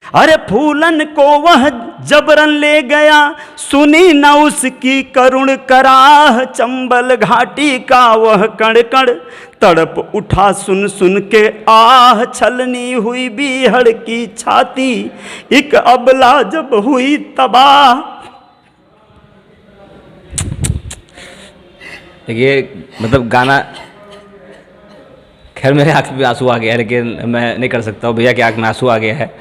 अरे फूलन को वह जबरन ले गया, सुनी न उसकी करुण कराह। चंबल घाटी का वह कण कण तड़प उठा सुन सुन के आह। छलनी हुई बीहड़ की छाती, एक अबला जब हुई तबाह। देखिए मतलब गाना, खैर मेरे आँख में आंसू आ गया है, लेकिन मैं नहीं कर सकता हूँ, भैया की आँख में आंसू आ गया है।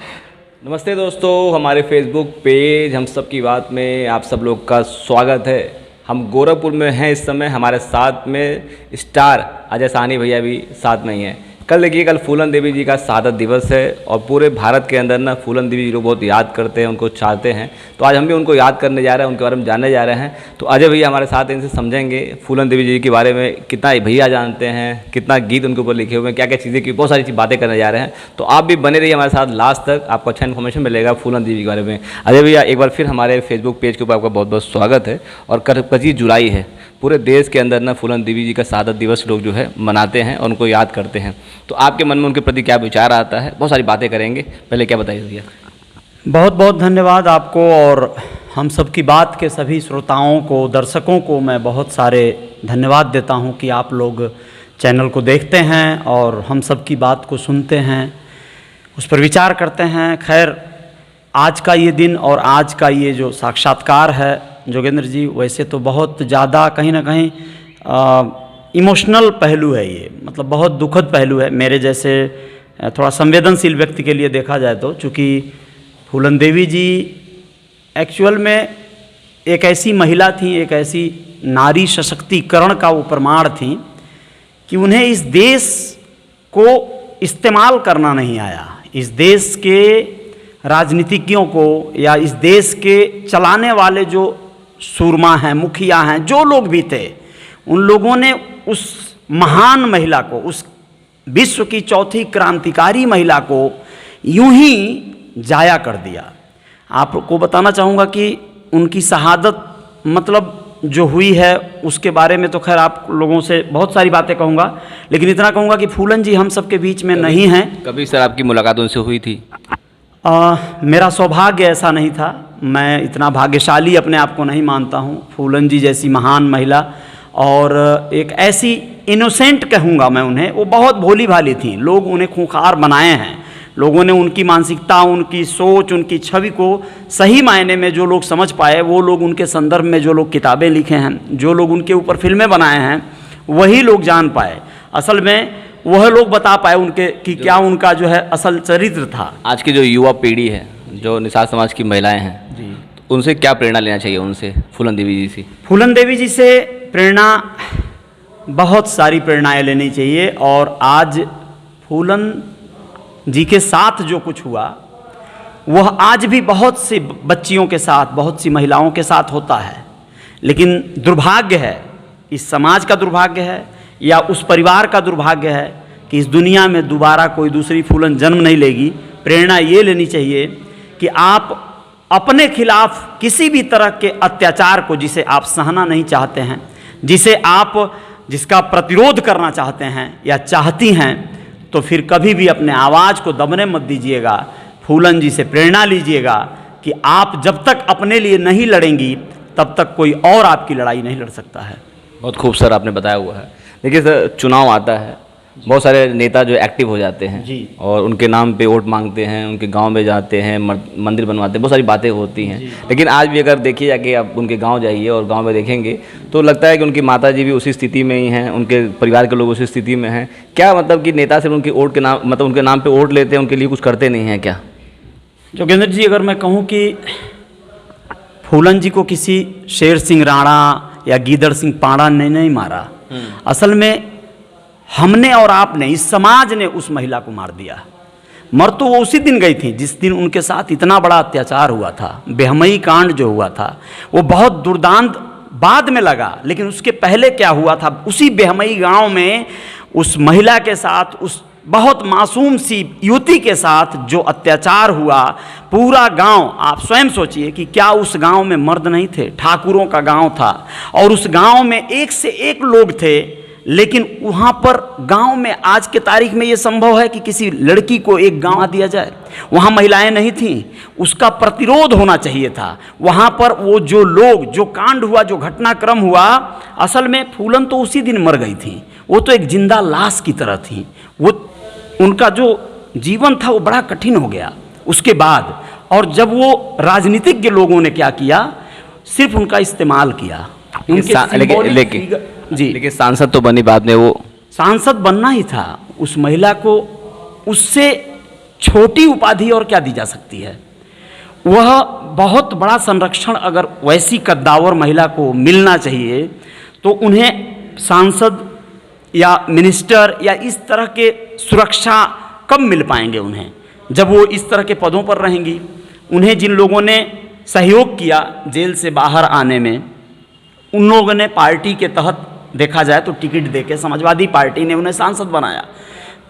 नमस्ते दोस्तों, हमारे फेसबुक पेज हम सब की बात में आप सब लोग का स्वागत है। हम गोरखपुर में हैं इस समय, हमारे साथ में स्टार अजय साहनी भैया भी साथ में ही हैं। कल देखिए, कल फूलन देवी जी का शहादत दिवस है और पूरे भारत के अंदर ना फूलन देवी जी को बहुत याद करते हैं, उनको चाहते हैं। तो आज हम भी उनको याद करने जा रहे हैं, उनके बारे में जानने जा रहे हैं। तो अजय भैया हमारे साथ, इनसे समझेंगे फूलन देवी जी के बारे में कितना भैया जानते हैं, कितना गीत उनके ऊपर लिखे हुए हैं, क्या क्या चीज़ें की, बहुत सारी बातें करने जा रहे हैं। तो आप भी बने रहिए हमारे साथ लास्ट तक, आपको अच्छा इन्फॉर्मेशन मिलेगा फूलन देवी के बारे में। अजय भैया एक बार फिर हमारे फेसबुक पेज के ऊपर आपका बहुत बहुत स्वागत है। और 25 जुलाई है, पूरे देश के अंदर ना फूलन देवी जी का शहादत दिवस लोग जो है मनाते हैं और उनको याद करते हैं। तो आपके मन में उनके प्रति क्या विचार आता है, बहुत सारी बातें करेंगे। पहले क्या बताइए भैया। बहुत बहुत धन्यवाद आपको, और हम सब की बात के सभी श्रोताओं को, दर्शकों को मैं बहुत सारे धन्यवाद देता हूं कि आप लोग चैनल को देखते हैं और हम सब की बात को सुनते हैं, उस पर विचार करते हैं। खैर, आज का ये दिन और आज का ये जो साक्षात्कार है जोगेंद्र जी, वैसे तो बहुत ज़्यादा कहीं ना कहीं इमोशनल पहलू है ये, मतलब बहुत दुखद पहलू है मेरे जैसे थोड़ा संवेदनशील व्यक्ति के लिए देखा जाए तो। चूँकि फूलन देवी जी एक्चुअल में एक ऐसी महिला थी, एक ऐसी नारी सशक्तिकरण का वो प्रमाण थी कि उन्हें इस देश को इस्तेमाल करना नहीं आया। इस देश के राजनीतिज्ञों को या इस देश के चलाने वाले जो सूरमा हैं, मुखिया हैं, जो लोग भी थे, उन लोगों ने उस महान महिला को, उस विश्व की चौथी क्रांतिकारी महिला को यूं ही जाया कर दिया। आपको बताना चाहूँगा कि उनकी शहादत मतलब जो हुई है उसके बारे में तो खैर आप लोगों से बहुत सारी बातें कहूँगा, लेकिन इतना कहूँगा कि फूलन जी हम सबके बीच में नहीं हैं। कभी सर आपकी मुलाकात उनसे हुई थी? मेरा सौभाग्य ऐसा नहीं था, मैं इतना भाग्यशाली अपने आप को नहीं मानता हूँ। फूलन जी जैसी महान महिला और एक ऐसी इनोसेंट कहूँगा मैं उन्हें, वो बहुत भोली भाली थी। लोग उन्हें खूंखार बनाए हैं, लोगों ने उनकी मानसिकता, उनकी सोच, उनकी छवि को सही मायने में जो लोग समझ पाए, वो लोग उनके संदर्भ में जो लोग किताबें लिखे हैं, जो लोग उनके ऊपर फिल्में बनाए हैं, वही लोग जान पाए। असल में वह लोग बता पाए उनके कि क्या उनका जो है असल चरित्र था। आज की जो युवा पीढ़ी है, जो निषाद समाज की महिलाएं हैं जी, तो उनसे क्या प्रेरणा लेना चाहिए, उनसे फूलन देवी जी से? फूलन देवी जी से प्रेरणा, बहुत सारी प्रेरणाएं लेनी चाहिए। और आज फूलन जी के साथ जो कुछ हुआ वह आज भी बहुत सी बच्चियों के साथ, बहुत सी महिलाओं के साथ होता है। लेकिन दुर्भाग्य है, इस समाज का दुर्भाग्य है या उस परिवार का दुर्भाग्य है कि इस दुनिया में दोबारा कोई दूसरी फूलन जन्म नहीं लेगी। प्रेरणा ये लेनी चाहिए कि आप अपने खिलाफ किसी भी तरह के अत्याचार को, जिसे आप सहना नहीं चाहते हैं, जिसका प्रतिरोध करना चाहते हैं या चाहती हैं, तो फिर कभी भी अपने आवाज़ को दबने मत दीजिएगा। फूलन जी से प्रेरणा लीजिएगा कि आप जब तक अपने लिए नहीं लड़ेंगी तब तक कोई और आपकी लड़ाई नहीं लड़ सकता है। बहुत खूब सर आपने बताया हुआ है। देखिए सर, चुनाव आता है, बहुत सारे नेता जो एक्टिव हो जाते हैं जी, और उनके नाम पे वोट मांगते हैं, उनके गांव में जाते हैं, मंदिर बनवाते हैं, बहुत सारी बातें होती हैं। लेकिन आज भी अगर देखिए जाके आप उनके गांव जाइए और गांव में देखेंगे तो लगता है कि उनकी माता जी भी उसी स्थिति में ही हैं, उनके परिवार के लोग उसी स्थिति में हैं। क्या मतलब कि नेता सिर्फ उनकी वोट के नाम, मतलब उनके नाम पर वोट लेते हैं, उनके लिए कुछ करते नहीं हैं क्या? जोगेंद्र जी, अगर मैं कहूँ कि फूलन जी को किसी शेर सिंह राणा या गीदड़ सिंह पाड़ा ने नहीं मारा, असल में हमने और आपने, इस समाज ने उस महिला को मार दिया। मर तो वो उसी दिन गई थी जिस दिन उनके साथ इतना बड़ा अत्याचार हुआ था। बेहमई कांड जो हुआ था वो बहुत दुर्दांत बाद में लगा, लेकिन उसके पहले क्या हुआ था, उसी बेहमई गांव में उस महिला के साथ, उस बहुत मासूम सी युवती के साथ जो अत्याचार हुआ, पूरा गांव, आप स्वयं सोचिए कि क्या उस गांव में मर्द नहीं थे? ठाकुरों का गांव था और उस गांव में एक से एक लोग थे, लेकिन वहाँ पर गांव में आज के तारीख में ये संभव है कि किसी लड़की को एक गांव दिया जाए? वहाँ महिलाएं नहीं थीं, उसका प्रतिरोध होना चाहिए था। वहाँ पर वो जो लोग, जो कांड हुआ, जो घटनाक्रम हुआ, असल में फूलन तो उसी दिन मर गई थी, वो तो एक जिंदा लाश की तरह थी। वो उनका जो जीवन था वो बड़ा कठिन हो गया उसके बाद। और जब वो राजनीतिक के लोगों ने क्या किया, सिर्फ उनका इस्तेमाल किया। लेकिन सांसद तो बनी बाद में, वो सांसद बनना ही था। उस महिला को उससे छोटी उपाधि और क्या दी जा सकती है? वह बहुत बड़ा संरक्षण अगर वैसी कद्दावर महिला को मिलना चाहिए तो उन्हें सांसद या मिनिस्टर या इस तरह के सुरक्षा कब मिल पाएंगे उन्हें, जब वो इस तरह के पदों पर रहेंगी। उन्हें जिन लोगों ने सहयोग किया जेल से बाहर आने में, उन लोगों ने पार्टी के तहत देखा जाए तो टिकट देके समाजवादी पार्टी ने उन्हें सांसद बनाया।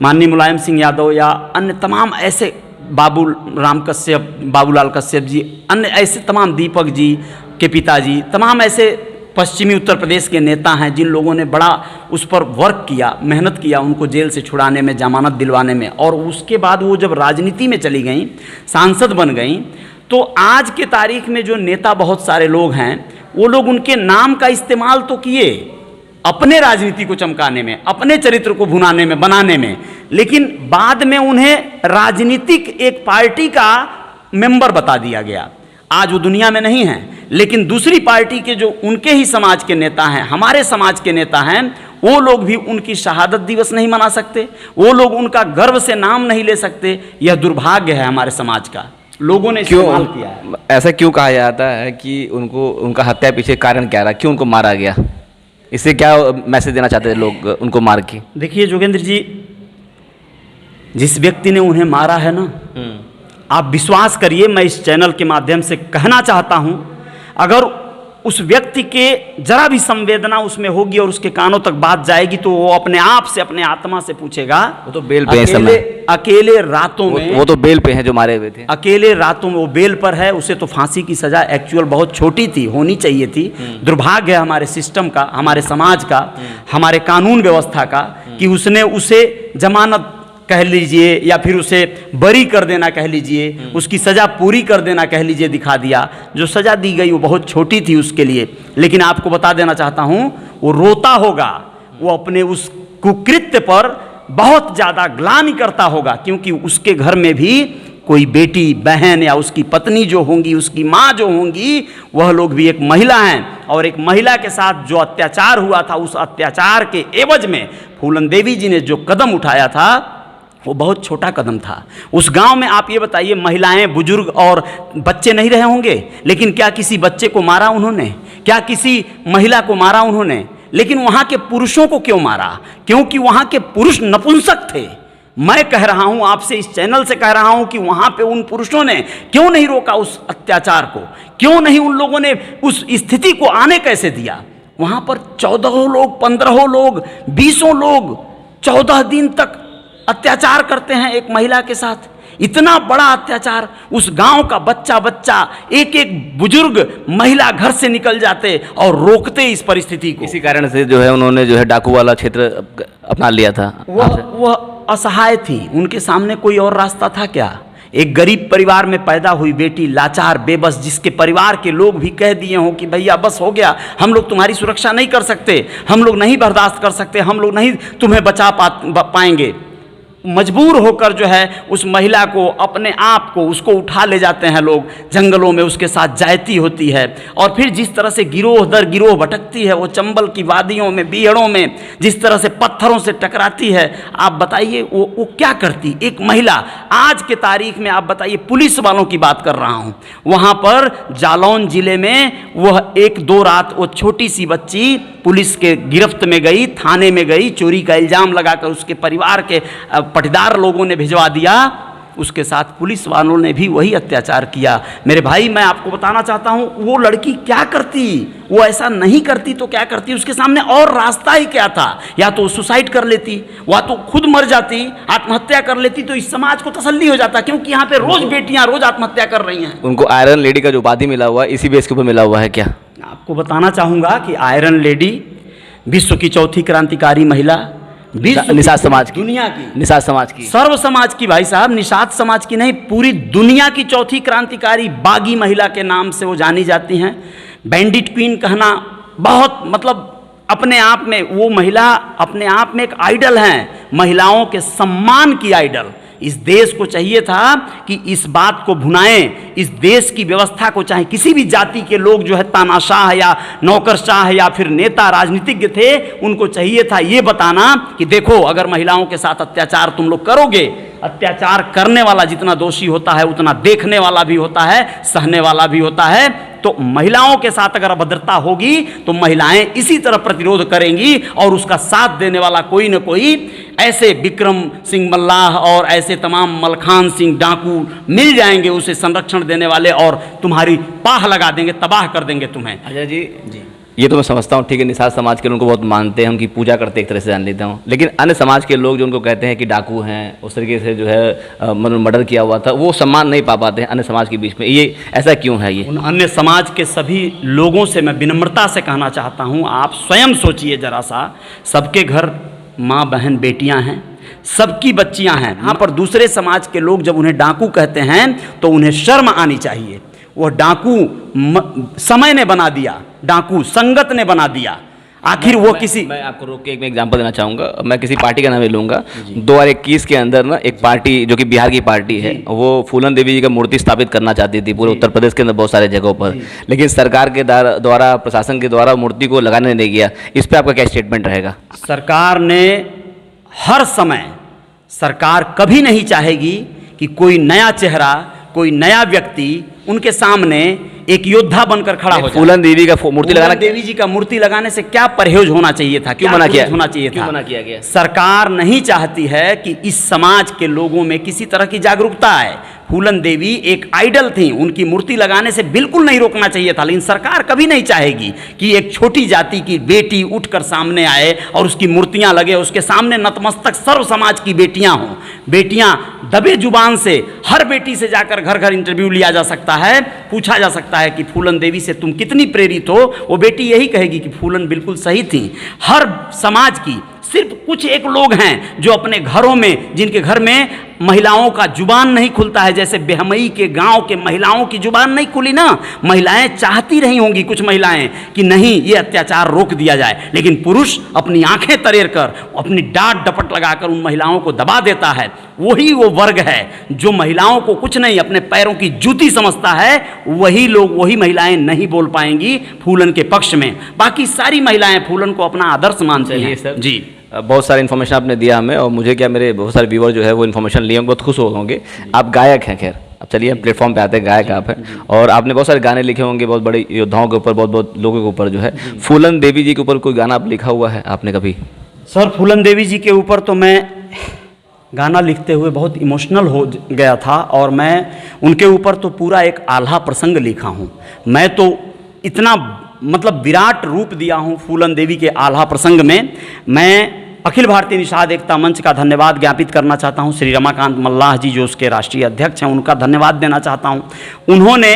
माननीय मुलायम सिंह यादव या अन्य तमाम ऐसे, बाबूलाल कश्यप जी, अन्य ऐसे तमाम, दीपक जी के पिताजी, तमाम ऐसे पश्चिमी उत्तर प्रदेश के नेता हैं जिन लोगों ने बड़ा उस पर वर्क किया, मेहनत किया उनको जेल से छुड़ाने में, जमानत दिलवाने में। और उसके बाद वो जब राजनीति में चली गई, सांसद बन गई, तो आज के तारीख में जो नेता बहुत सारे लोग हैं, वो लोग उनके नाम का इस्तेमाल तो किए अपने राजनीति को चमकाने में, अपने चरित्र को भुनाने में, बनाने में, लेकिन बाद में उन्हें राजनीतिक एक पार्टी का मेंबर बता दिया गया। आज वो दुनिया में नहीं हैं, लेकिन दूसरी पार्टी के जो उनके ही समाज के नेता हैं, हमारे समाज के नेता हैं, वो लोग भी उनकी शहादत दिवस नहीं मना सकते, वो लोग उनका गर्व से नाम नहीं ले सकते। यह दुर्भाग्य है हमारे समाज का। लोगों ने इस्तेमाल किया है। ऐसा क्यों कहा जाता है कि उनका हत्या पीछे कारण क्या रहा, क्यों उनको मारा गया? इससे क्या मैसेज देना चाहते हैं लोग उनको मार के? देखिए जोगेंद्र जी, जिस व्यक्ति ने उन्हें मारा है ना, आप विश्वास करिए, मैं इस चैनल के माध्यम से कहना चाहता हूं, अगर उस व्यक्ति के जरा भी संवेदना उसमें होगी और उसके कानों तक बात जाएगी तो वो अपने आप से, अपने आत्मा से पूछेगा। वो तो बेल पे है, अकेले रातों में, वो तो बेल पे हैं जो मारे हुए थे, अकेले रातों में वो बेल पर है। उसे तो फांसी की सजा एक्चुअल बहुत छोटी थी, होनी चाहिए थी। दुर्भाग्य है हमारे सिस्टम का, हमारे समाज का, हमारे कानून व्यवस्था का, कि उसने उसे जमानत कह लीजिए या फिर उसे बरी कर देना कह लीजिए, उसकी सज़ा पूरी कर देना कह लीजिए, दिखा दिया। जो सज़ा दी गई वो बहुत छोटी थी उसके लिए। लेकिन आपको बता देना चाहता हूँ, वो रोता होगा, वो अपने उस कुकृत्य पर बहुत ज़्यादा ग्लानि करता होगा, क्योंकि उसके घर में भी कोई बेटी बहन या उसकी पत्नी जो होंगी, उसकी माँ जो होंगी, वह लोग भी एक महिला हैं। और एक महिला के साथ जो अत्याचार हुआ था, उस अत्याचार के एवज में फूलन देवी जी ने जो कदम उठाया था वो बहुत छोटा कदम था। उस गांव में आप ये बताइए, महिलाएं, बुजुर्ग और बच्चे नहीं रहे होंगे, लेकिन क्या किसी बच्चे को मारा उन्होंने? क्या किसी महिला को मारा उन्होंने? लेकिन वहाँ के पुरुषों को क्यों मारा? क्योंकि वहाँ के पुरुष नपुंसक थे। मैं कह रहा हूँ आपसे, इस चैनल से कह रहा हूँ कि वहाँ पे उन पुरुषों ने क्यों नहीं रोका उस अत्याचार को? क्यों नहीं उन लोगों ने उस स्थिति को आने कैसे दिया? वहाँ पर 14 लोग, 15 लोग, 20 लोग 14 दिन तक अत्याचार करते हैं एक महिला के साथ। इतना बड़ा अत्याचार, उस गांव का बच्चा, एक एक बुजुर्ग महिला घर से निकल जाते और रोकते इस परिस्थिति को। इसी कारण से जो है उन्होंने जो है डाकू वाला क्षेत्र अपना लिया था। वह असहाय थी, उनके सामने कोई और रास्ता था क्या? एक गरीब परिवार में पैदा हुई बेटी, लाचार, बेबस, जिसके परिवार के लोग भी कह दिए हों कि भैया बस हो गया, हम लोग तुम्हारी सुरक्षा नहीं कर सकते, हम लोग नहीं बर्दाश्त कर सकते, हम लोग नहीं तुम्हें बचा पाएंगे। मजबूर होकर जो है उस महिला को, अपने आप को, उसको उठा ले जाते हैं लोग जंगलों में, उसके साथ जायती होती है। और फिर जिस तरह से गिरोह दर गिरोह भटकती है वो चंबल की वादियों में, बीहड़ों में, जिस तरह से पत्थरों से टकराती है, आप बताइए वो क्या करती एक महिला? आज के तारीख में आप बताइए, पुलिस वालों की बात कर रहा हूँ, वहाँ पर जालौन जिले में वह 1-2 रात वो छोटी सी बच्ची पुलिस के गिरफ्त में गई, थाने में गई, चोरी का इल्ज़ाम लगाकर उसके परिवार के पटीदार लोगों ने भिजवा दिया, उसके साथ पुलिस वालों ने भी वही अत्याचार किया। मेरे भाई, मैं आपको बताना चाहता हूँ, वो लड़की क्या करती? वो ऐसा नहीं करती तो क्या करती? उसके सामने और रास्ता ही क्या था? या तो सुसाइड कर लेती, या तो खुद मर जाती, आत्महत्या कर लेती, तो इस समाज को तसल्ली हो जाता, क्योंकि यहाँ पे रोज बेटियां रोज आत्महत्या कर रही हैं। उनको आयरन लेडी का जो उपाधि मिला हुआ है, इसी बेस के ऊपर मिला हुआ है क्या? आपको बताना चाहूँगा कि आयरन लेडी विश्व की चौथी क्रांतिकारी महिला, विश्व निषाद समाज की, दुनिया की, निषाद समाज की, सर्व समाज की भाई साहब, निषाद समाज की नहीं, पूरी दुनिया की चौथी क्रांतिकारी बागी महिला के नाम से वो जानी जाती हैं। बैंडिट क्वीन कहना बहुत मतलब अपने आप में वो महिला अपने आप में एक आइडल हैं, महिलाओं के सम्मान की आइडल। इस देश को चाहिए था कि इस बात को भुनाएं, इस देश की व्यवस्था को, चाहे किसी भी जाति के लोग जो है तानाशाह या नौकरशाह या फिर नेता राजनीतिज्ञ थे, उनको चाहिए था ये बताना कि देखो अगर महिलाओं के साथ अत्याचार तुम लोग करोगे, अत्याचार करने वाला जितना दोषी होता है उतना देखने वाला भी होता है, सहने वाला भी होता है। तो महिलाओं के साथ अगर अभद्रता होगी तो महिलाएं इसी तरह प्रतिरोध करेंगी और उसका साथ देने वाला कोई न कोई, ऐसे विक्रम सिंह मल्लाह और ऐसे तमाम मलखान सिंह डाकू मिल जाएंगे उसे संरक्षण देने वाले, और तुम्हारी पाह लगा देंगे, तबाह कर देंगे तुम्हें। अजय जी, ये तो मैं समझता हूँ, ठीक है, निषाद समाज के लोग उनको बहुत मानते हैं, उनकी पूजा करते एक तरह से जान लेता हूँ, लेकिन अन्य समाज के लोग जो उनको कहते हैं कि डाकू हैं, उस तरीके से जो है मर्डर किया हुआ था, वो सम्मान नहीं पा पाते हैं अन्य समाज के बीच में। ये ऐसा क्यों है? ये उन अन्य समाज के सभी लोगों से मैं विनम्रता से कहना चाहता हूँ, आप स्वयं सोचिए जरा सा, सबके घर माँ बहन बेटियाँ हैं, सबकी बच्चियाँ हैं। यहाँ पर दूसरे समाज के लोग जब उन्हें डाकू कहते हैं तो उन्हें शर्म आनी चाहिए। वह डाकू समय ने बना दिया, डाकू संगत ने बना दिया। आखिर वो किसी, मैं आपको रोक के एक एग्जांपल देना चाहूँगा, मैं किसी पार्टी का नाम ले लूँगा। 2021 के अंदर ना एक पार्टी जो कि बिहार की पार्टी है, वो फूलन देवी जी का मूर्ति स्थापित करना चाहती थी पूरे उत्तर प्रदेश के अंदर बहुत सारे जगहों पर, लेकिन सरकार के द्वारा, प्रशासन के द्वारा मूर्ति को लगाने नहीं गया। इस पर आपका क्या स्टेटमेंट रहेगा? सरकार ने हर समय, सरकार कभी नहीं चाहेगी कि कोई नया चेहरा, कोई नया व्यक्ति उनके सामने एक योद्धा बनकर खड़ा हो जाए। फूलन देवी का मूर्ति लगाना, देवी जी का मूर्ति लगाने से क्या परहेज होना चाहिए था? क्यों मना किया होना चाहिए क्यों था? मना किया गया? सरकार नहीं चाहती है कि इस समाज के लोगों में किसी तरह की जागरूकता आए। फूलन देवी एक आइडल थी, उनकी मूर्ति लगाने से बिल्कुल नहीं रोकना चाहिए था, लेकिन सरकार कभी नहीं चाहेगी कि एक छोटी जाति की बेटी उठकर सामने आए और उसकी मूर्तियां लगे, उसके सामने नतमस्तक सर्व समाज की बेटियां हों। बेटियां दबे जुबान से, हर बेटी से जाकर घर घर इंटरव्यू लिया जा सकता है, पूछा जा सकता है कि फूलन देवी से तुम कितनी प्रेरित हो, वो बेटी यही कहेगी कि फूलन बिल्कुल सही थी। हर समाज की, सिर्फ कुछ एक लोग हैं जो अपने घरों में, जिनके घर में महिलाओं का जुबान नहीं खुलता है, जैसे बेहमई के गांव के महिलाओं की जुबान नहीं खुली ना, महिलाएं चाहती रही होंगी कुछ महिलाएं कि नहीं ये अत्याचार रोक दिया जाए, लेकिन पुरुष अपनी आंखें तरेर कर, अपनी डांट डपट लगाकर उन महिलाओं को दबा देता है। वही वो वर्ग है जो महिलाओं को कुछ नहीं, अपने पैरों की जूती समझता है। वही लोग, वही महिलाएं नहीं बोल पाएंगी फूलन के पक्ष में। बाकी सारी महिलाएं फूलन को अपना आदर्श मानती हैं। सर जी, बहुत सारी इन्फॉर्मेशन आपने दिया हमें, और मुझे क्या, मेरे बहुत सारे व्यूअर जो है वो इन्फॉर्मेशन लिए बहुत खुश होंगे। आप गायक हैं, खैर अब चलिए प्लेटफॉर्म पे आते हैं, गायक आप हैं और आपने बहुत सारे गाने लिखे होंगे बहुत बड़े योद्धाओं के ऊपर, बहुत बहुत लोगों के ऊपर जो है। फूलन देवी जी के ऊपर कोई गाना आप लिखा हुआ है आपने कभी? सर फूलन देवी जी के ऊपर तो मैं गाना लिखते हुए बहुत इमोशनल हो गया था, और मैं उनके ऊपर तो पूरा एक आल्हा प्रसंग लिखा हूँ। मैं तो इतना मतलब विराट रूप दिया हूँ फूलन देवी के आल्हा प्रसंग में। मैं अखिल भारतीय निषाद एकता मंच का धन्यवाद ज्ञापित करना चाहता हूँ। श्री रमाकांत मल्लाह जी जो उसके राष्ट्रीय अध्यक्ष हैं, उनका धन्यवाद देना चाहता हूँ। उन्होंने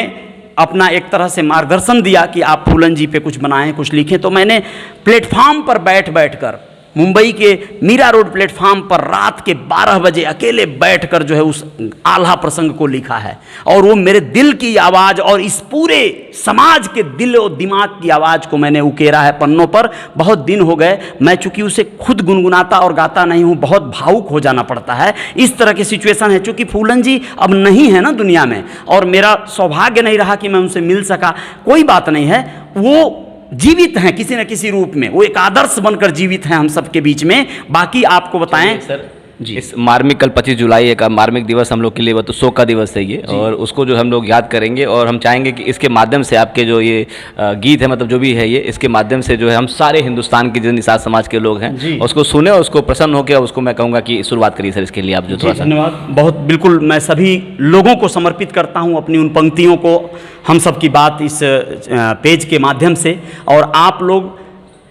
अपना एक तरह से मार्गदर्शन दिया कि आप फूलन जी पे कुछ बनाएं, कुछ लिखें। तो मैंने प्लेटफार्म पर बैठ कर, मुंबई के मीरा रोड प्लेटफार्म पर रात के 12 बजे अकेले बैठकर जो है उस आल्हा प्रसंग को लिखा है, और वो मेरे दिल की आवाज़ और इस पूरे समाज के दिल और दिमाग की आवाज़ को मैंने उकेरा है पन्नों पर। बहुत दिन हो गए, मैं चूंकि उसे खुद गुनगुनाता और गाता नहीं हूँ, बहुत भावुक हो जाना पड़ता है। इस तरह की सिचुएशन है, चूंकि फूलन जी अब नहीं है ना दुनिया में, और मेरा सौभाग्य नहीं रहा कि मैं उनसे मिल सका। कोई बात नहीं है, वो जीवित हैं किसी न किसी रूप में, वो एक आदर्श बनकर जीवित हैं हम सबके बीच में। बाकी आपको बताएं सर जी, इस मार्मिक कल 25 जुलाई एक मार्मिक दिवस हम लोग के लिए वो तो शोक का दिवस है ये, और उसको जो हम लोग याद करेंगे, और हम चाहेंगे कि इसके माध्यम से आपके जो ये गीत है, मतलब जो भी है ये, इसके माध्यम से जो है हम सारे हिंदुस्तान के जो निषाद समाज के लोग हैं उसको सुने और उसको प्रसन्न होकर उसको मैं कहूँगा कि शुरुआत करिए सर। इसके लिए आप जो थोड़ा सा धन्यवाद, बहुत बिल्कुल मैं सभी लोगों को समर्पित करता हूँ अपनी उन पंक्तियों को, हम सब की बात इस पेज के माध्यम से। और आप लोग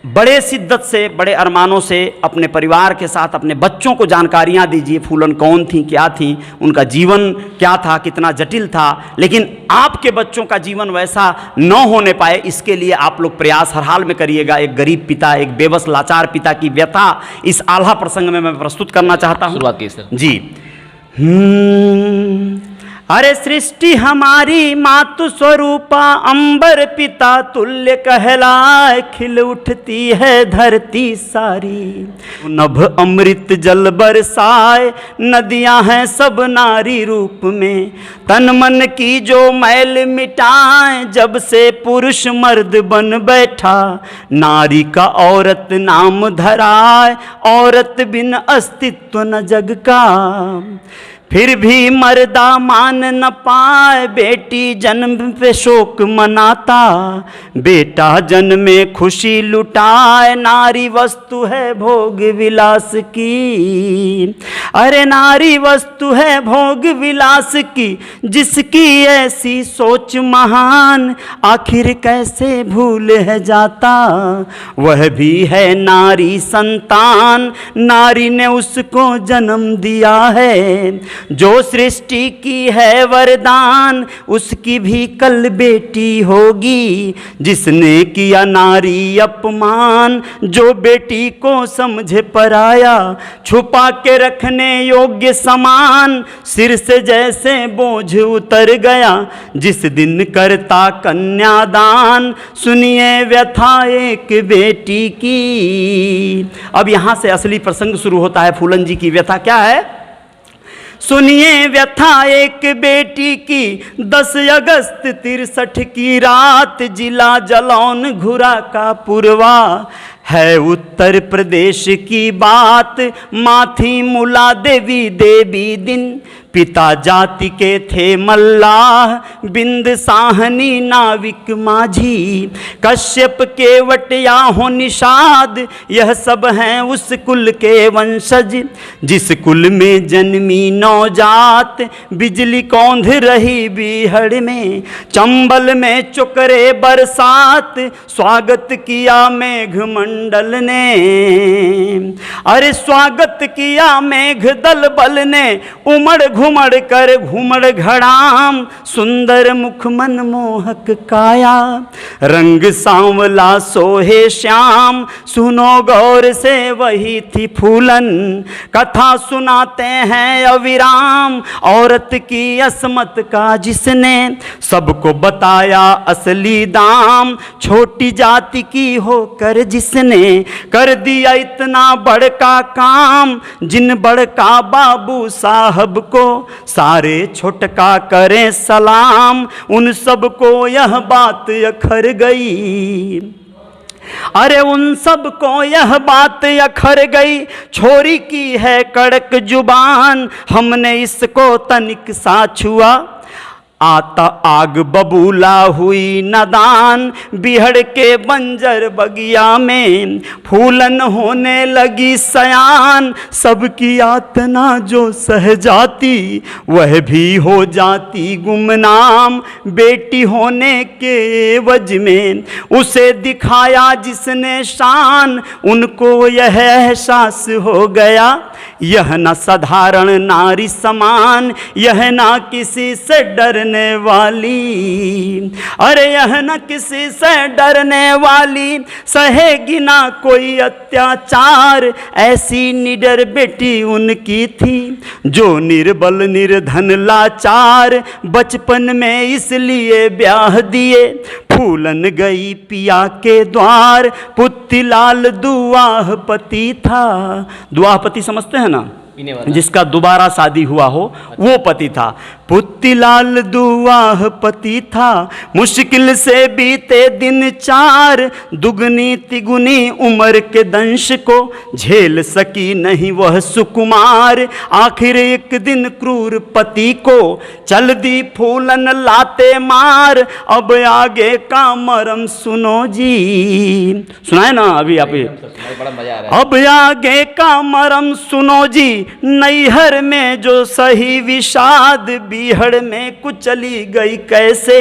बड़े शिद्दत से, बड़े अरमानों से अपने परिवार के साथ अपने बच्चों को जानकारियाँ दीजिए। फूलन कौन थी, क्या थी, उनका जीवन क्या था, कितना जटिल था, लेकिन आपके बच्चों का जीवन वैसा न होने पाए, इसके लिए आप लोग प्रयास हर हाल में करिएगा। एक गरीब पिता, एक बेबस लाचार पिता की व्यथा इस आल्हा प्रसंग में मैं प्रस्तुत करना चाहता हूँ। शुरुआत की सर जी। अरे सृष्टि हमारी मातु स्वरूपा, अंबर पिता तुल्य कहलाए, खिल उठती है धरती सारी, नभ अमृत जल बरसाए, नदियां हैं सब नारी रूप में, तन मन की जो मैल मिटाए, जब से पुरुष मर्द बन बैठा, नारी का औरत नाम धराए, औरत बिन अस्तित्व न जग का, फिर भी मर्दा मान न पाए, बेटी जन्म पे शोक मनाता, बेटा जन्मे खुशी लुटाए, नारी वस्तु है भोग विलास की, अरे नारी वस्तु है भोग विलास की, जिसकी ऐसी सोच महान, आखिर कैसे भूल है जाता, वह भी है नारी संतान, नारी ने उसको जन्म दिया है, जो सृष्टि की है वरदान, उसकी भी कल बेटी होगी, जिसने किया नारी अपमान, जो बेटी को समझे पराया, छुपा के रखने योग्य समान, सिर से जैसे बोझ उतर गया, जिस दिन करता कन्यादान, सुनिए व्यथा एक बेटी की। अब यहाँ से असली प्रसंग शुरू होता है। फूलन जी की व्यथा क्या है? सुनिए व्यथा एक बेटी की, 10 अगस्त 63 की रात, जिला जलौन घुरा का पुरवा, है उत्तर प्रदेश की बात, माथी मुला देवी देवी दिन, पिता जाति के थे मल्लाह, बिंद साहनी नाविक माझी, कश्यप केवट या हो निषाद, यह सब हैं उस कुल के वंशज, जिस कुल में जन्मी नवजात, बिजली कौंध रही बीहड़ में, चंबल में चुकरे बरसात, स्वागत किया मेघ मंडल ने, अरे स्वागत किया मेघ दल बल ने, उमड़ घुमड़ कर घुमड़ घड़ाम, सुंदर मुख मनमोहक काया, रंग सांवला सोहे श्याम, सुनो गौर से वही थी फूलन, कथा सुनाते हैं अविराम, औरत की असमत का जिसने सबको बताया असली दाम, छोटी जाति की होकर जिसने कर दिया इतना बड़का काम, जिन बड़का बाबू साहब को सारे छोटका करें सलाम, उन सबको यह बात अखर गई, अरे उन सबको यह बात अखर गई, छोरी की है कड़क जुबान, हमने इसको तनिक सा छुआ, आता आग बबूला हुई नदान, बिहड़ के बंजर बगिया में फूलन होने लगी सयान, सबकी यातना जो सह जाती वह भी हो जाती गुमनाम, बेटी होने के एवज में उसे दिखाया जिसने शान, उनको यह एहसास हो गया यह न साधारण नारी समान, यह ना किसी से डरने वाली, अरे यह न किसी से डरने वाली, सहेगी ना कोई अत्याचार, ऐसी निडर बेटी उनकी थी जो निर्बल निर्धन लाचार, बचपन में इसलिए ब्याह दिए फूलन गई पिया के द्वार, पुत्तीलाल दुआहपति था। दुआहपति समझते हैं ना, जिसका दोबारा शादी हुआ हो वो पति था। पुत्तीलाल दुआहपति था, मुश्किल से बीते दिन 4, दुगनी तिगुनी उम्र के दंश को झेल सकी नहीं वह सुकुमार, आखिर एक दिन क्रूर पति को चल दी फूलन लाते मार, अब आगे का मरम सुनो जी, सुनाए ना अभी आप, बड़ा मजा आ रहा है। अब आगे का मरम सुनो जी, नैहर में जो सही विषाद, बीहड़ में कुचली गई कैसे,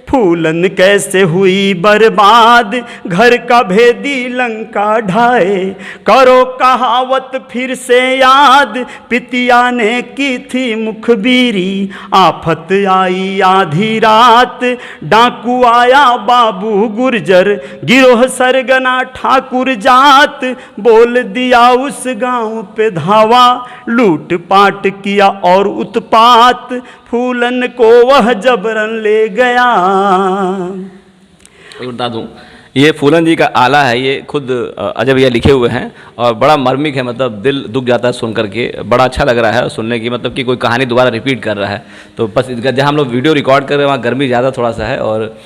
फूलन कैसे हुई बर्बाद, घर का भेदी लंका ढाए। करो कहावत फिर से याद, पितिया ने की थी मुखबिरी। आफत आई आधी रात, डाकू आया बाबू गुर्जर। गिरोह सरगना ठाकुर जात, बोल दिया उस गांव पे धावा। लूट पाट किया और उत्पात, फूलन को वह जबरन ले गया। बता दूं, ये फूलन जी का आला है, ये खुद अजय भैया लिखे हुए हैं और बड़ा मार्मिक है, मतलब दिल दुख जाता है सुन करके। बड़ा अच्छा लग रहा है सुनने की, मतलब कि कोई कहानी दोबारा रिपीट कर रहा है। तो बस जहाँ हम लोग वीडियो रिकॉर्ड कर रहे हैं वहाँ गर्मी ज़्यादा थोड़ा सा है, और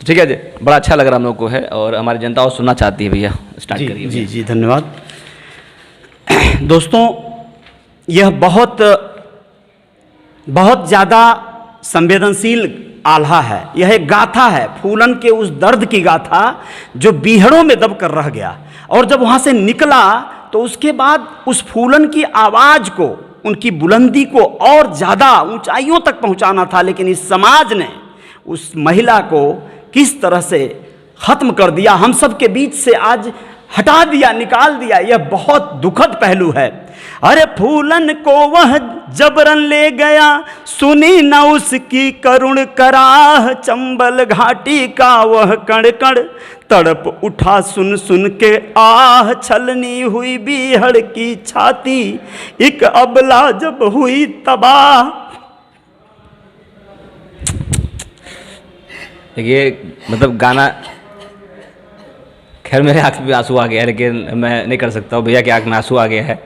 ठीक है जी, बड़ा अच्छा लग रहा हम लोग को है, और हमारी जनता और सुनना चाहती है। भैया स्टार्ट करिए। जी जी, धन्यवाद। दोस्तों, यह बहुत ज़्यादा संवेदनशील आल्हा है। यह एक गाथा है, फूलन के उस दर्द की गाथा जो बीहड़ों में दब कर रह गया, और जब वहाँ से निकला तो उसके बाद उस फूलन की आवाज़ को, उनकी बुलंदी को और ज़्यादा ऊंचाइयों तक पहुँचाना था। लेकिन इस समाज ने उस महिला को किस तरह से ख़त्म कर दिया, हम सब के बीच से आज हटा दिया, निकाल दिया, यह बहुत दुखद पहलू है। अरे फूलन को वह जबरन ले गया, सुनी न उसकी करुण कराह। चंबल घाटी का वह कण कण, तड़प उठा सुन सुन के आह। छलनी हुई बीहड़ की छाती, एक अबला जब हुई तबाह। ये मतलब गाना, खैर मेरे आँख में आंसू आ गया है, लेकिन मैं नहीं कर सकता हूँ भैया कि आँख में आंसू आ गया है।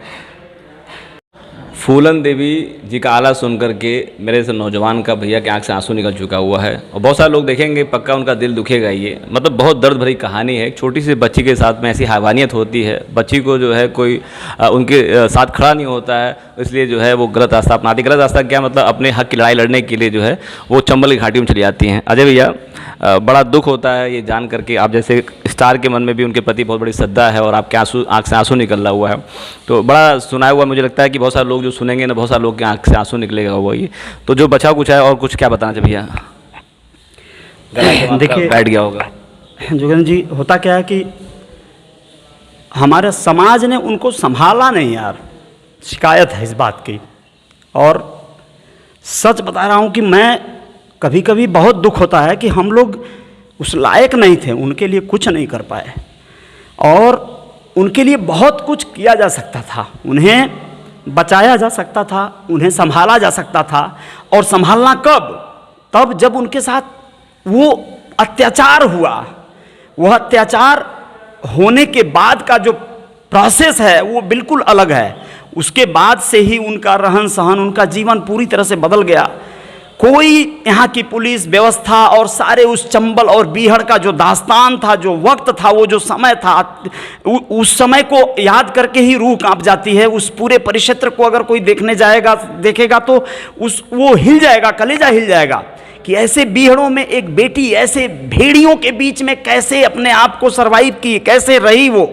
फूलन देवी जी का आला सुन करके मेरे से नौजवान का भैया के आँख से आंसू निकल चुका हुआ है, और बहुत सारे लोग देखेंगे पक्का उनका दिल दुखेगा। ये मतलब बहुत दर्द भरी कहानी है। एक छोटी सी बच्ची के साथ में ऐसी हैवानियत होती है, बच्ची को जो है कोई उनके साथ खड़ा नहीं होता है, इसलिए जो है वो गलत रास्ता अपनाती। गलत रास्ता क्या, मतलब अपने हक की लड़ाई लड़ने के लिए जो है वो चंबल की घाटी में चली जाती हैं। अजय भैया, बड़ा दुख होता है ये जान करके, आप जैसे स्टार के मन में भी उनके प्रति बहुत बड़ी श्रद्धा है, और आपके आंख से आंसू निकल रहा हुआ है। तो बड़ा सुनाया हुआ, मुझे लगता है कि बहुत सारे लोग जो सुनेंगे ना, बहुत सारे लोग के आंख से आंसू निकलेगा हुआ ये। तो जो बचा कुछ है, और कुछ क्या बताना चाहिए भैया? देखिए, बैठ गया होगा जोगेंद्र जी। होता क्या है कि हमारे समाज ने उनको संभाला नहीं यार, शिकायत है इस बात की। और सच बता रहा हूँ कि मैं कभी कभी बहुत दुख होता है कि हम लोग उस लायक नहीं थे, उनके लिए कुछ नहीं कर पाए, और उनके लिए बहुत कुछ किया जा सकता था। उन्हें बचाया जा सकता था, उन्हें संभाला जा सकता था। और संभालना कब? तब जब उनके साथ वो अत्याचार हुआ। वह अत्याचार होने के बाद का जो प्रोसेस है वो बिल्कुल अलग है। उसके बाद से ही उनका रहन सहन, उनका जीवन पूरी तरह से बदल गया। कोई यहाँ की पुलिस व्यवस्था और सारे उस चंबल और बीहड़ का जो दास्तान था, जो वक्त था, वो जो समय था, उस समय को याद करके ही रूह कांप जाती है। उस पूरे परिक्षेत्र को अगर कोई देखेगा तो वो हिल जाएगा, कलेजा हिल जाएगा कि ऐसे बीहड़ों में एक बेटी ऐसे भेड़ियों के बीच में कैसे अपने आप को सरवाइव की, कैसे रही वो।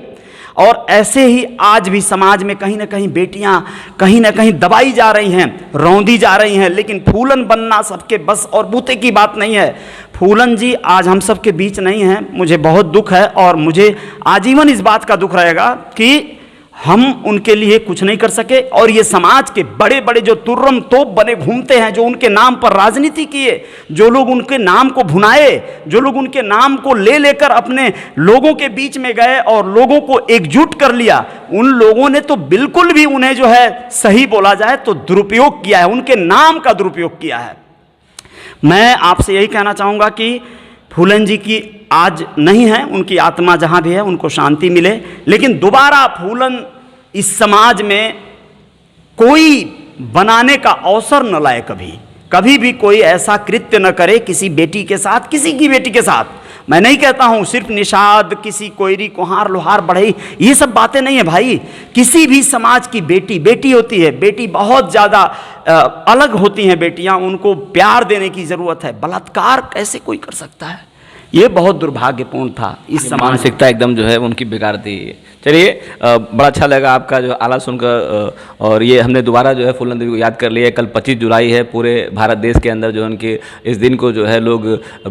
और ऐसे ही आज भी समाज में कहीं ना कहीं बेटियां कहीं ना कहीं दबाई जा रही हैं, रौंदी जा रही हैं। लेकिन फूलन बनना सबके बस और बूते की बात नहीं है। फूलन जी आज हम सब के बीच नहीं हैं, मुझे बहुत दुख है, और मुझे आजीवन इस बात का दुख रहेगा कि हम उनके लिए कुछ नहीं कर सके। और ये समाज के बड़े बड़े जो तुर्रम तोप बने घूमते हैं, जो उनके नाम पर राजनीति किए, जो लोग उनके नाम को भुनाए, जो लोग उनके नाम को ले लेकर अपने लोगों के बीच में गए और लोगों को एकजुट कर लिया, उन लोगों ने तो बिल्कुल भी उन्हें जो है सही बोला जाए तो दुरुपयोग किया है, उनके नाम का दुरुपयोग किया है। मैं आपसे यही कहना चाहूँगा कि फूलन जी की आज नहीं है, उनकी आत्मा जहाँ भी है उनको शांति मिले। लेकिन दोबारा फूलन इस समाज में कोई बनाने का अवसर न लाए, कभी भी कोई ऐसा कृत्य न करे किसी बेटी के साथ, किसी की बेटी के साथ। मैं नहीं कहता हूँ सिर्फ निषाद, किसी कोयरी, कुहार, लोहार, बढ़ई, ये सब बातें नहीं है भाई। किसी भी समाज की बेटी होती है। बेटी बहुत ज़्यादा अलग होती हैं बेटियाँ, उनको प्यार देने की ज़रूरत है। बलात्कार कैसे कोई कर सकता है? ये बहुत दुर्भाग्यपूर्ण था। इस समाज मानसिकता एकदम जो है उनकी बेकार थी। चलिए बड़ा अच्छा लगा आपका जो आला सुनकर, और ये हमने दोबारा जो है फूलन देवी को याद कर लिया। कल 25 जुलाई है, पूरे भारत देश के अंदर जो उनके इस दिन को जो है लोग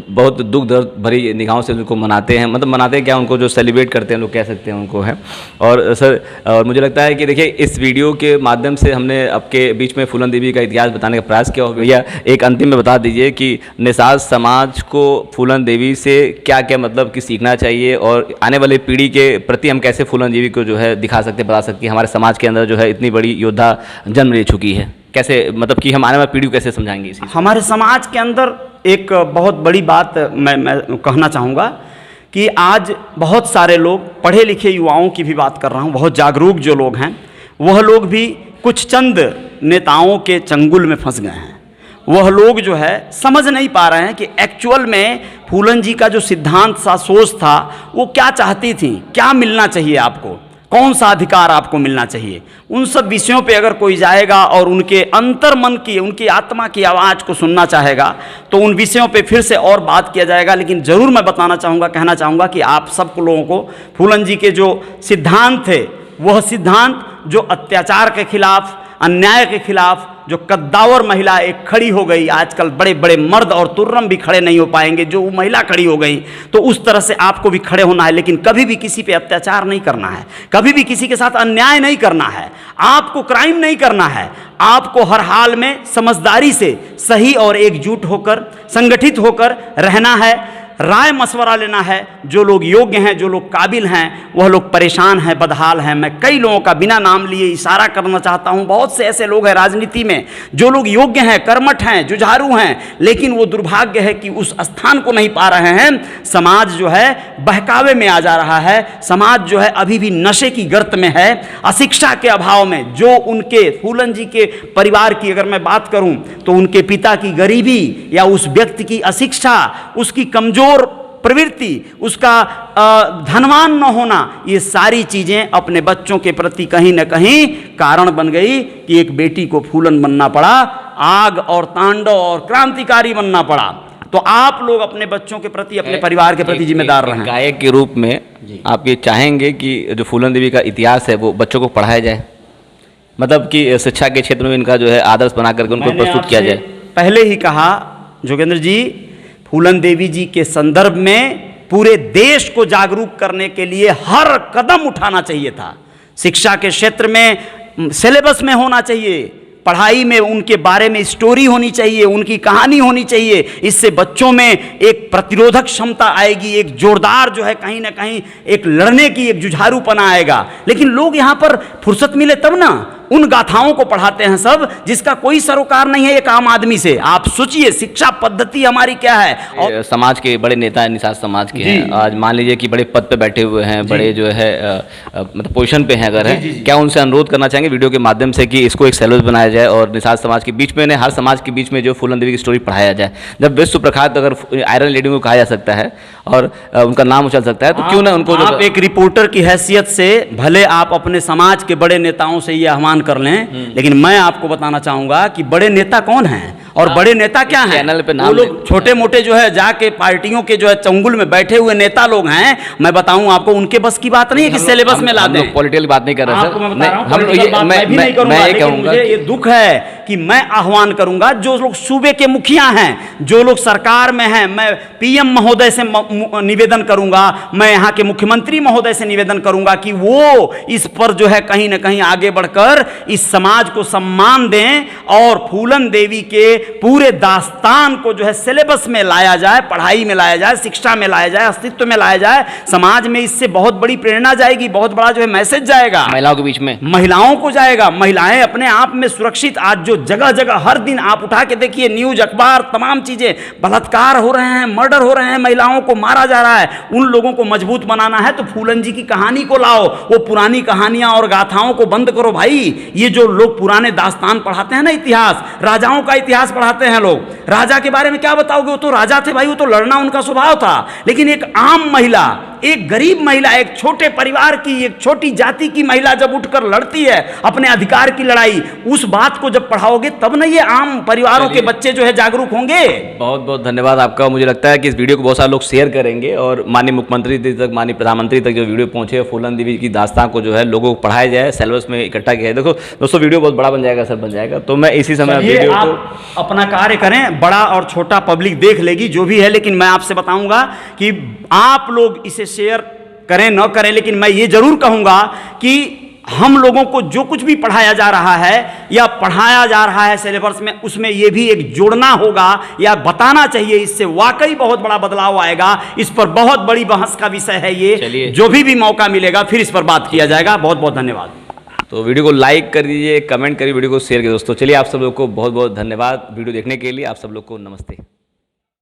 बहुत दुख दर्द भरी निगाहों से उनको मनाते हैं, मतलब मनाते क्या, उनको जो सेलिब्रेट करते हैं लोग कह सकते हैं उनको है। और सर, और मुझे लगता है कि देखिए इस वीडियो के माध्यम से हमने आपके बीच में फूलन देवी का इतिहास बताने का प्रयास किया हो। भैया एक अंतिम में बता दीजिए कि निषाद समाज को फूलन देवी से क्या क्या मतलब कि सीखना चाहिए, और आने वाली पीढ़ी के प्रति हम कैसे फूलन देवी को जो है दिखा सकते, बता सकते हैं हमारे समाज के अंदर जो है इतनी बड़ी योद्धा जन्म ले चुकी है, कैसे मतलब कि हम आने वाली पीढ़ी को कैसे समझाएंगे इसी? हमारे समाज के अंदर एक बहुत बड़ी बात मैं कहना चाहूँगा कि आज बहुत सारे लोग, पढ़े लिखे युवाओं की भी बात कर रहा हूँ, बहुत जागरूक जो लोग हैं, वह लोग भी कुछ चंद नेताओं के चंगुल में फंस गए हैं। वह लोग जो है समझ नहीं पा रहे हैं कि एक्चुअल में फूलन जी का जो सिद्धांत सा सोच था वो क्या चाहती थी, क्या मिलना चाहिए आपको, कौन सा अधिकार आपको मिलना चाहिए। उन सब विषयों पे अगर कोई जाएगा और उनके अंतर मन की, उनकी आत्मा की आवाज़ को सुनना चाहेगा तो उन विषयों पे फिर से और बात किया जाएगा। लेकिन ज़रूर मैं बताना चाहूँगा, कहना चाहूँगा कि आप सब लोगों को फूलन जी के जो सिद्धांत थे, वह सिद्धांत जो अत्याचार के खिलाफ, अन्याय के खिलाफ, जो कद्दावर महिला एक खड़ी हो गई, आजकल बड़े बड़े मर्द और तुर्रम भी खड़े नहीं हो पाएंगे, जो वो महिला खड़ी हो गई, तो उस तरह से आपको भी खड़े होना है। लेकिन कभी भी किसी पे अत्याचार नहीं करना है, कभी भी किसी के साथ अन्याय नहीं करना है, आपको क्राइम नहीं करना है। आपको हर हाल में समझदारी से सही और एकजुट होकर, संगठित होकर रहना है, राय मशवरा लेना है। जो लोग योग्य हैं, जो लोग काबिल हैं, वह लोग परेशान हैं, बदहाल हैं। मैं कई लोगों का बिना नाम लिए इशारा करना चाहता हूं। बहुत से ऐसे लोग हैं राजनीति में जो लोग योग्य हैं, कर्मठ हैं, जुझारू हैं, लेकिन वो दुर्भाग्य है कि उस स्थान को नहीं पा रहे हैं। समाज जो है बहकावे में आ जा रहा है, समाज जो है अभी भी नशे की गर्त में है, अशिक्षा के अभाव में। जो उनके फूलन जी के परिवार की अगर मैं बात करूं तो उनके पिता की गरीबी या उस व्यक्ति की अशिक्षा, उसकी कमजोर प्रवृत्ति, उसका धनवान न होना, ये सारी चीजें अपने बच्चों के प्रति कहीं न कहीं कारण बन गई कि एक बेटी को फूलन बनना पड़ा, आग और तांडव और क्रांतिकारी बनना पड़ा। तो आप लोग अपने बच्चों के प्रति, अपने परिवार के प्रति जिम्मेदार रहें। गायक के रूप में आप ये चाहेंगे कि जो फूलन देवी का इतिहास है वो बच्चों को पढ़ाया जाए, मतलब कि शिक्षा के क्षेत्र में इनका जो है आदर्श बना करके उनको प्रस्तुत किया जाए? पहले ही कहा जोगेंद्र जी, फूलन देवी जी के संदर्भ में पूरे देश को जागरूक करने के लिए हर कदम उठाना चाहिए था। शिक्षा के क्षेत्र में सिलेबस में होना चाहिए, पढ़ाई में उनके बारे में स्टोरी होनी चाहिए, उनकी कहानी होनी चाहिए। इससे बच्चों में एक प्रतिरोधक क्षमता आएगी, एक जोरदार जो है कहीं ना कहीं एक लड़ने की एक जुझारूपना आएगा। लेकिन लोग यहाँ पर फुर्सत मिले तब ना उन गाथाओं को पढ़ाते हैं सब, जिसका कोई सरोकार नहीं है एक आम आदमी से। आप सोचिए शिक्षा पद्धति हमारी क्या है। और समाज के बड़े नेता हैं, निषाद समाज के हैं, आज मान लीजिए कि बड़े पद पे बैठे हुए हैं, बड़े जो है मतलब पोजीशन पे हैं अगर है, क्या उनसे अनुरोध करना चाहेंगे वीडियो के माध्यम से कि इसको एक सिलेबस बनाया जाए और निषाद समाज के बीच में, हर समाज के बीच में जो फूलन देवी की स्टोरी पढ़ाया जाए? जब विश्व प्रख्यात अगर आयरन लेडी को कहा जा सकता है और उनका नाम उछल सकता है, तो क्यों ना उनको आप एक रिपोर्टर की हैसियत से भले आप अपने समाज के बड़े नेताओं से ये आह्वान कर लें, लेकिन मैं आपको बताना चाहूंगा कि बड़े नेता कौन हैं और बड़े नेता क्या हैं। चैनल पे नाम वो लोग छोटे मोटे जो है जाके पार्टियों के जो है चंगुल में बैठे हुए नेता लोग हैं। मैं बताऊं आपको, उनके बस की बात नहीं है कि सिलेबस में ला दें। पॉलिटिकल बात नहीं कर रहे सर, मुझे ये दुख है कि मैं आह्वान करूंगा जो लोग सूबे के मुखिया हैं, जो लोग सरकार में हैं, मैं पीएम महोदय से निवेदन करूंगा, मैं यहाँ के मुख्यमंत्री महोदय से निवेदन करूंगा कि वो इस पर जो है कहीं ना कहीं आगे बढ़कर इस समाज को सम्मान दें और फूलन देवी के पूरे दास्तान को जो है सिलेबस में लाया जाए, पढ़ाई में लाया जाए, शिक्षा में लाया जाए, अस्तित्व में लाया जाए। समाज में इससे बहुत बड़ी प्रेरणा जाएगी, बहुत बड़ा जो है मैसेज जाएगा महिलाओं के बीच में, महिलाओं को जाएगा। महिलाएं अपने आप में सुरक्षित, आज जो जगह जगह हर दिन आप उठा के देखिए न्यूज, अखबार, तमाम चीजें, बलात्कार हो रहे हैं, मर्डर हो रहे हैं, महिलाओं को मारा जा रहा है। उन लोगों को मजबूत बनाना है तो फूलन जी की कहानी को लाओ, वो पुरानी कहानियां और गाथाओं को बंद करो भाई। ये जो लोग पुराने दास्तान पढ़ाते हैं ना, इतिहास, राजाओं का इतिहास पढ़ाते हैं लोग। राजा के बारे में क्या बताओगे, वो तो राजा थे भाई, वो तो लड़ना उनका स्वभाव था। लेकिन एक आम महिला, एक गरीब महिला, एक छोटे परिवार की, एक छोटी जाति की महिला जब उठकर लड़ती है अपने अधिकार की लड़ाई, उस बात को जब पढ़ाओगे तब ना ये आम परिवारों के बच्चे जो है जागरूक होंगे। बहुत बहुत धन्यवाद आपका। मुझे लगता है कि इस वीडियो को बहुत सारे लोग शेयर करेंगे और माननीय मुख्यमंत्री तक, माननीय प्रधानमंत्री तक जो वीडियो पहुंचे, फूलन देवी की दास्तान को जो है लोगों को पढ़ाया जाए, सिलेबस में इकट्ठा किया है। देखो दोस्तों, वीडियो बहुत बड़ा बन जाएगा, सब बन जाएगा। तो मैं इसी समय वीडियो आप को अपना कार्य करें, बड़ा और छोटा पब्लिक देख लेगी जो भी है। लेकिन मैं आपसे बताऊंगा कि आप लोग इसे शेयर करें न करें, लेकिन मैं ये जरूर कहूंगा कि हम लोगों को जो कुछ भी पढ़ाया जा रहा है या पढ़ाया जा रहा है सिलेबस में, उसमें ये भी एक जोड़ना होगा या बताना चाहिए। इससे वाकई बहुत बड़ा बदलाव आएगा। इस पर बहुत बड़ी बहस का विषय है ये। जो भी मौका मिलेगा फिर इस पर बात किया जाएगा। बहुत बहुत धन्यवाद। तो वीडियो को लाइक कर दीजिए, कमेंट करिए, वीडियो को शेयर करिए दोस्तों। चलिए आप सब लोग को बहुत बहुत धन्यवाद वीडियो देखने के लिए। आप सब लोग को नमस्ते।